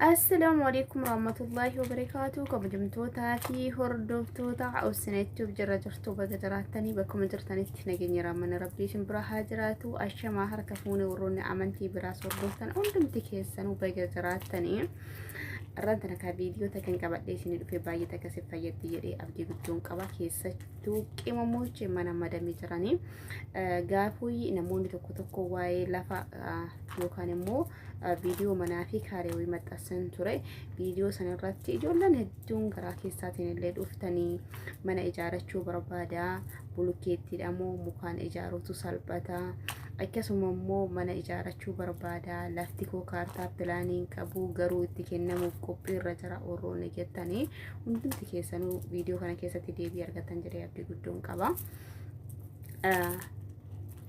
السلام عليكم ورحمة الله وبركاته. كم جمتوتا في هردوفتوتا أو سنتو بجرجرتو بجراتني بكم جرتني تنجني رامن ربي شنبرا هاجراتو أشما هركفوني وروني عمنتي براس وردوفتن أندم تكيسنو بجراتني الرنتنا كفيديو تكن قبل ليشين في باي تكسب فيدي جري أبدي بدون قبل كيسة كيما موجة منا مدامي جراني قافوي نموني تكو واي لفا يوكان مو فيديو منافي كاري ويمتأسن تري فيديو سنرتي جولن هدون غرا كيساتين اللي دفتني من إجارة شو بربادا بلوكيتي دامو مكان إجارة تسالبتا akkasuma immoo mana ijaarachuu barbaada lafti koo kaartaa pilaaniin qabu garuu itti kennamuuf qophii irra jira oroone jettanii hundumti keessanuu viidiyoo kana keessatti deebii argatan jedhee abdii guddoon qaba.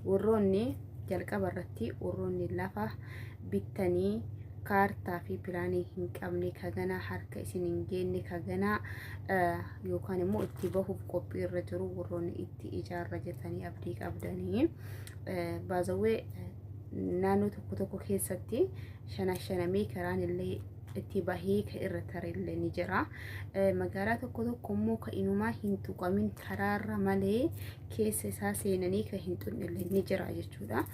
Warroonni jalqaba irratti warroonni lafa bittanii kaartaa fi pilaanii hin qabne kagana harka isin hin geenne kagana yookaan immoo itti bahuuf qophii irra jiru warroonni itti ijaarra jettanii abdii qabdanii baazawee naannoo tokko keessatti shanamee karaan illee itti bahee ka irra tarellee ni jira. Magaalaa tokko immoo ka inumaa hin tuqamin karaarra malee keessa isaa seenanii ka hin xunneellee ni jira jechuudha.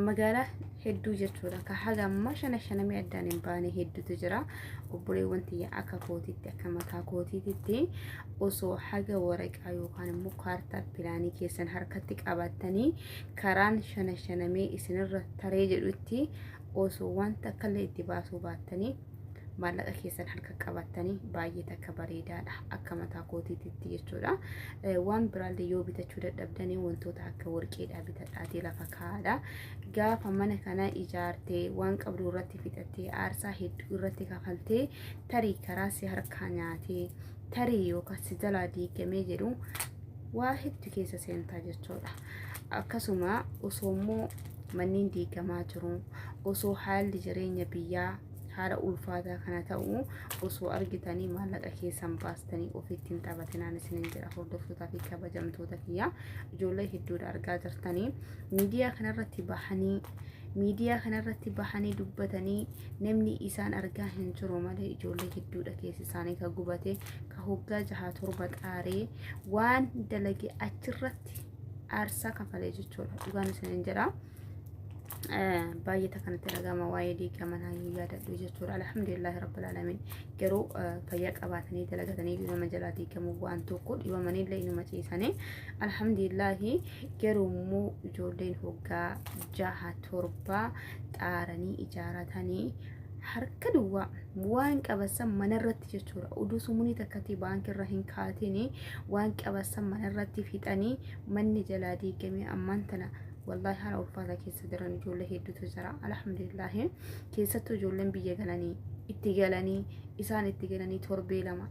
magaalaa hedduu jechuudha ka hagamma shanamee addaan hin baane hedduutu jira. obboleewwan tiyya akka kootiitti akka mataa kootiitti osoo haga waraqaa yookaan immoo kaartaa pilaanii keessan harkatti qabattanii karaan shanamee isinirra taree jedhutti osoo wanta akkallee itti baasuu baattanii maallaqa keessan harka qabattanii baay'ee takka bareedaadha akka mataa kootiitti jechuudha. Waan biraallee yoo bitachuu dadhabdanii wantoota akka warqeedhaa bitadhaatii lafa kaa'aadha. Gaafa mana kana ijaartee waan qabdu irratti fixattee aarsaa hedduu irratti kafaltee tarii karaa si harkaa nyaatee tarii yookaan si jalaa diigamee jedhu waa hedduu keessa seentaa jechuudha. Akkasuma osoo immoo manneen diigamaa jiru osoo haalli jireenya biyyaa haala ulfaataa kana ta'u osoo argitanii maallaqa keessan baastanii ofittiin taphatinaan isinin jira. Hordoftootaa fi kabajamtoota kiyya ijoollee hedduudha argaa jirtanii miidiyaa kanarratti bahanii dubbatanii namni isaan argaa hin jiru malee ijoollee hedduudha keessi isaanii ka gubate ka hoggaa 6-7 xaaree waan dalage achirratti aarsaa kafalee jechuudha. Dhugaan isinin jira. باية كانت رقامة وايدي كمان هاي يادة جتور الحمد لله رب العالمين جرو فياك أبعثني تلاقتني في مجالاتي كموان تقول يوم منين لينو ما تيساني الحمد لله جرو مو جوردين هوجا جاها تربة تارني إجارتني harka waan qabasan manarratti jechuudha. Uduu muni takkati baankii irra hin kaatini waan qabasan manarratti fixanii manni jalaa diigamee ammaan tana والله هلا وفاتا كيسة دراني جولة هيدوتو جرا الحمد لله كيسة جولة بيجا غلاني اتقالاني إسان اتقالاني توربي لما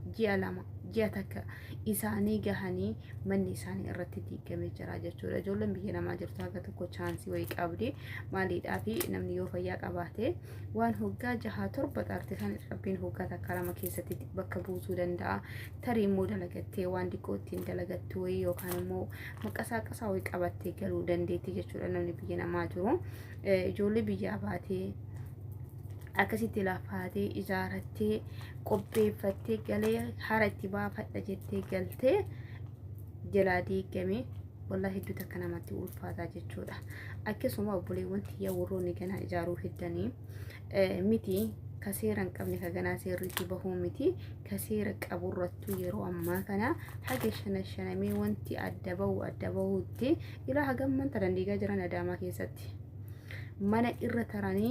جيا تكا إساني جهاني من إساني الرتدي كمي جرا جتورة جولة بيجا لما جرتا كتكو چانسي ويك أبدي ماليد أبي نمني يوفياك أباته وان هوغا جها تربت أرتكان ربين هوغا تكالما كيسة بكبوزو دندا تريمو دلغتي وان ديكوتين دلغتوي يوكان مو مكسا ويك أباتي قلو دنديتي jechuudha. Namni biyya namaa jiru ijoollee biyyaa baatee akkasitti lafaatee ijaarattee qopheeffattee galee hara itti baafadha jettee galtee jalaa diigame wallahi hedduu takka namatti ulfaataa jechuudha. Akkasuma obboleewwan tiyya warroonni ganaa ijaaruu heddanii miti kaseeran qabne kaganaa seerriitti bahuu miti kaseera qaburrattu yeroo ammaa kana haga shanamee wanti adda bahuutti ilaa hagamman tarandiigaa jiran Adaamaa keessatti mana irra taranii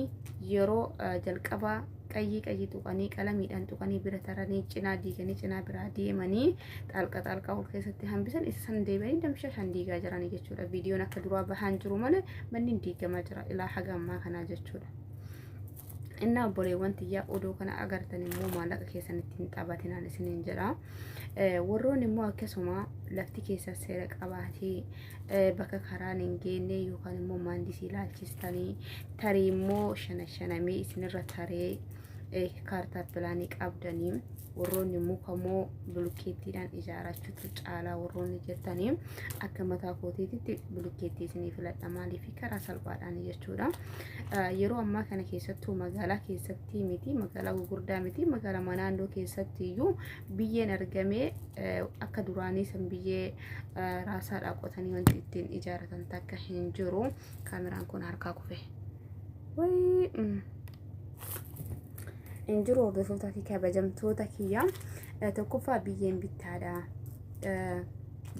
yeroo jalqabaa qayyii tuqanii qalamiidhaan tuqanii bira taranii cinaa diiganii cinaa biraa deemanii xalqa ol keessatti hambisan isa san deebi'anii damsha shan diigaa jiranii jechuudha. Viidiyoon akka duraa bahaan jiru malee manni diigamaa jira ilaa haga ammaa kanaa jechuudha. Inna obboleewwan tiyyaa odoo kana agartan immoo maallaqa keessanitti hin taphatinaan isiniin jedha. Warroonni immoo akkasuma lafti keessa seera qabaatee bakka karaan hin geenne yookaan immoo maandisii ilaalchistanii tarii immoo shanamee isinirra taree kaartaa pilaanii qabdanii warroonni mukamoo bulkeettiidhaan ijaarachuutu caalaa warroonni jettanii akka mataa kootiitti bulkeettii isinii filadha maaliif karaa salphaadhaan jechuudha. Yeroo ammaa kana keessattuu magaalaa keessatti miti magaalaa gurguddaa miti magaalaa naannoo keessatti iyyuu biyyeen argamee akka duraanii san biyyee raasaadhaa qotanii wanti ittiin ijaaratan takka hin jiru. Kaameraan kun harkaa kufe injiru hordoftoota fi kabajamtoota kiyya tokkoffaa biyyeen bittaadha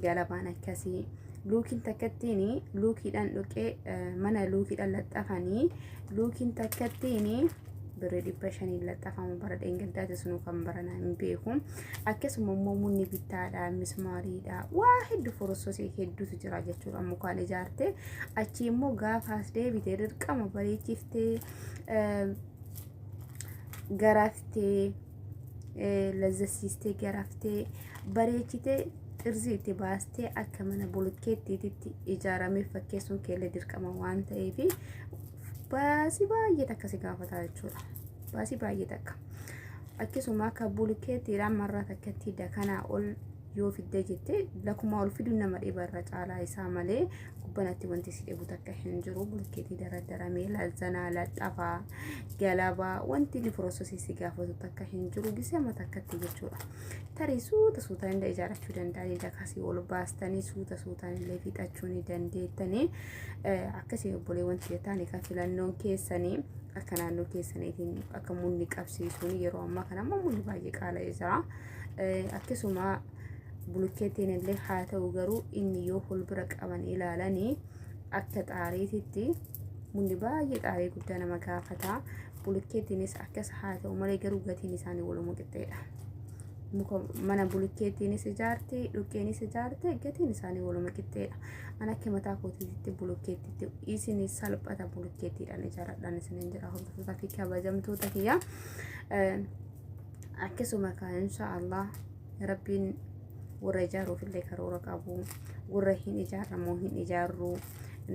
galabaan akkasii luukiin takkattiin luukiidhaan dhoqee mana luukiidhaan laxxafanii luukiin takkattiin birrii 500 laxxafamu bara dheengaddaati sunu kan baranaa hin beeku. Akkasuma immoo munni bittaadha mismaariidha waa hedduu forososii hedduutu jira jechuudha. Mukaan ijaarte achi immoo gaafaas deebitee dirqama bareechiftee garaftee lazzasiistee garaftee bareechitee xirzii itti baastee akka mana bulkeettiitti ijaaramee fakkeessuun keellee dirqama waan ta'eef baasii baay'ee takka si gaafata jechuudha. Baasii baay'ee takka akkasuma akka bulkeettiidhaan marraa takkatti dakanaa ol yoo fidde jettee lakkuma ol fidu nama dhibarra caalaa isaa malee gubbanatti wanti si dhibu takka hin jiru. Bulkeetii daradaramee lazzanaa laxxafaa galabaa wanti inni forososii si gaafatu takka hin jiru gisema takkatti jechuudha. Tarii suuta suutaan illee ijaarachuu danda'anii dakasii ol baastanii suuta suutaan illee fixachuu ni dandeettanii akkasii obbolee wanti taane kan filannoon keessanii akka naannoo keessaniitiin akka munni qabsiisuun yeroo ammaa kana ammoo munni baay'ee qaala'ee jira. Akkasuma bulkeettiin illee haa ta'u garuu inni yoo holbira qaban ilaalanii akka xaariititti munni baay'ee xaarii guddaa nama gaafata. Bulkeettiinis akkas haa ta'u malee garuu gatiin isaanii waluma qixxeedha. Mana bulkeettiinis ijaarte dhukkeenis ijaarte gatiin isaanii waluma qixxeedha. Ana akka mataa kootiitti bulkeettiitti isin salphata bulkeettiidhaan ijaaradhaan isin jira hordoftoota fi kabajamtoota kiyya. Akkasuma kan inshaallah rabbiin warra ijaaruuf illee karoora qabu warra hin ijaaramu hin ijaarru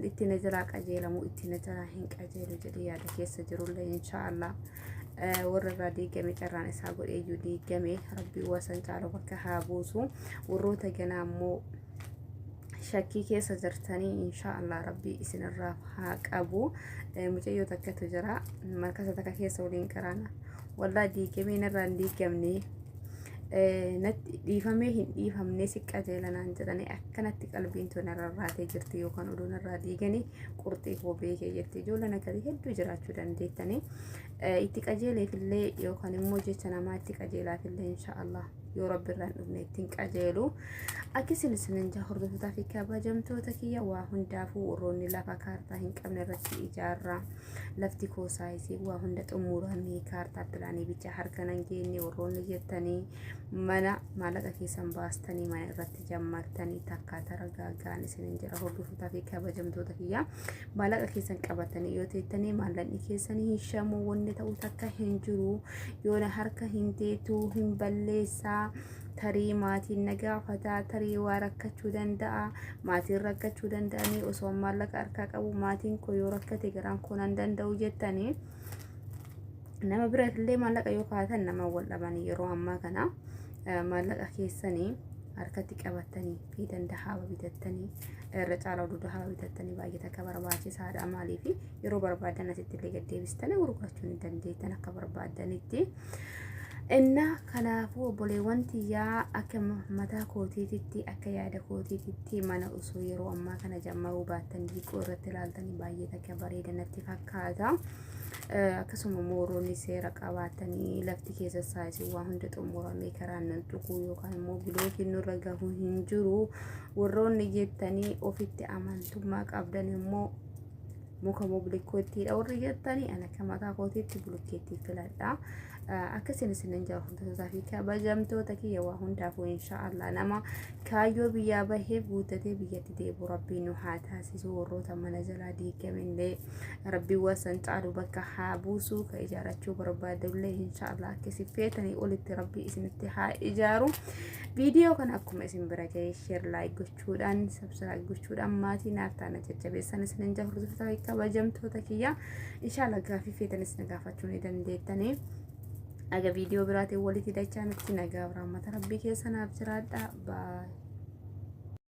itti na jalaa qajeelamu itti na jalaa hin qajeelu jedhee yaada keessa jirullee inshaallah warra irraa diigame carraan isaa godhee iyyuu diigame rabbii wasan caalu bakka haa buusu. Warroota ganaa immoo shakkii keessa jirtanii inshaallah rabbii isinirraa haa qabu. Mucayyoo takkatu jira markasa takka keessa waliin qaraana wallaa diigamee narraa hin diigamne natti dhiifamee hin dhiifamne si qajeelanaan jedhanii akkanatti qalbiin tun irraatee jirti yookaan oduun irraa diiganii qurxii koo beekee jetti. Ijoolleen akkasii hedduu jiraachuu dandeettanii itti qajeeleefillee yookaan immoo jecha namaa itti qajeelaafillee inshaallah yoo rabbi irraan dhufne ittiin qajeelu. Akkasiin isinin jaa hordoftoota fi kabajamtoota kiyya waa hundaafuu warroonni lafa kaartaa hin qabne irratti ijaarraa lafti koosaayisii waa hunda xumuranii kaartaa pilaanii bicha harka nan geenye warroonni jettanii mana maallaqa keessan baastanii mana irratti jammartanii takka taragaagaan isinin jira hordoftoota fi kabajamtoota kiyya. Maallaqa keessan qabatanii yoo teettanii maallaqni keessanii hin shamu wanni ta'u takka hin jiru yoona harka hin teetuu hin balleessaa. Tarii maatiin nagaafataa tarii waa rakkachuu danda'a maatiin rakkachuu danda'anii osoo maallaqa harkaa qabu maatiin koo yoo rakkate garaan koo nan danda'u jettanii nama biraatillee maallaqa yoo kaatan nama wal dhabanii yeroo ammaa kana maallaqa keessanii harkatti qabatanii fi danda'a bitattanii irra caalaa duudaa bitattanii baay'ee takka barbaachisaadha. Maaliif yeroo barbaadan asitti illee gaddeebistanii gurgurachuu ni dandeettan akka barbaadanitti. Inna kanaafuu obboleewwan tiyyaa akka mataa kootiitti akka yaada kootiitti mana osoo yeroo ammaa kana jammaruu baattan diiqoo irratti ilaaltanii baay'ee takka bareeda natti fakkaata. Akkasuma warroonni seera qabaatanii lafti keessa saayisii waa hunda xumuramee karaan nan tuquu yookaan immoo bilookiin nurra gahuu hin jiru warroonni jettanii ofitti amantummaa qabdan immoo muka bulkeettiidha warri jettanii ana akka mataa kootiitti bulkeettii filadha. Akkasiin isinin jaa hordoftoota fi kabajamtoota kiyya waa hundaafuu inshaallah nama kaayyoo biyyaa bahee guuttatee biyyatti deebi'u rabbiin nu haa taasisu. Warroota mana jalaa diigamillee rabbiin wasan caalu bakka haa buusu. Ka ijaarachuu barbaadullee inshaallah akkasi feetanii olitti rabbii isinitti haa ijaaru. Viidiyoo kana akkuma isin bira ga'ee share like gochuudhaan subscribe gochuudhaan maatii naaf taana jajjabeessan isinin jaa hordoftoota fi kabajamtoota kiyya inshaallah gaaffii feetanis na gaafachuu ni dandeettanii. aga viidiyoo biraatiin walitti dachaa nutti nagaa rahmata rabbii keessa naaf jiraadha.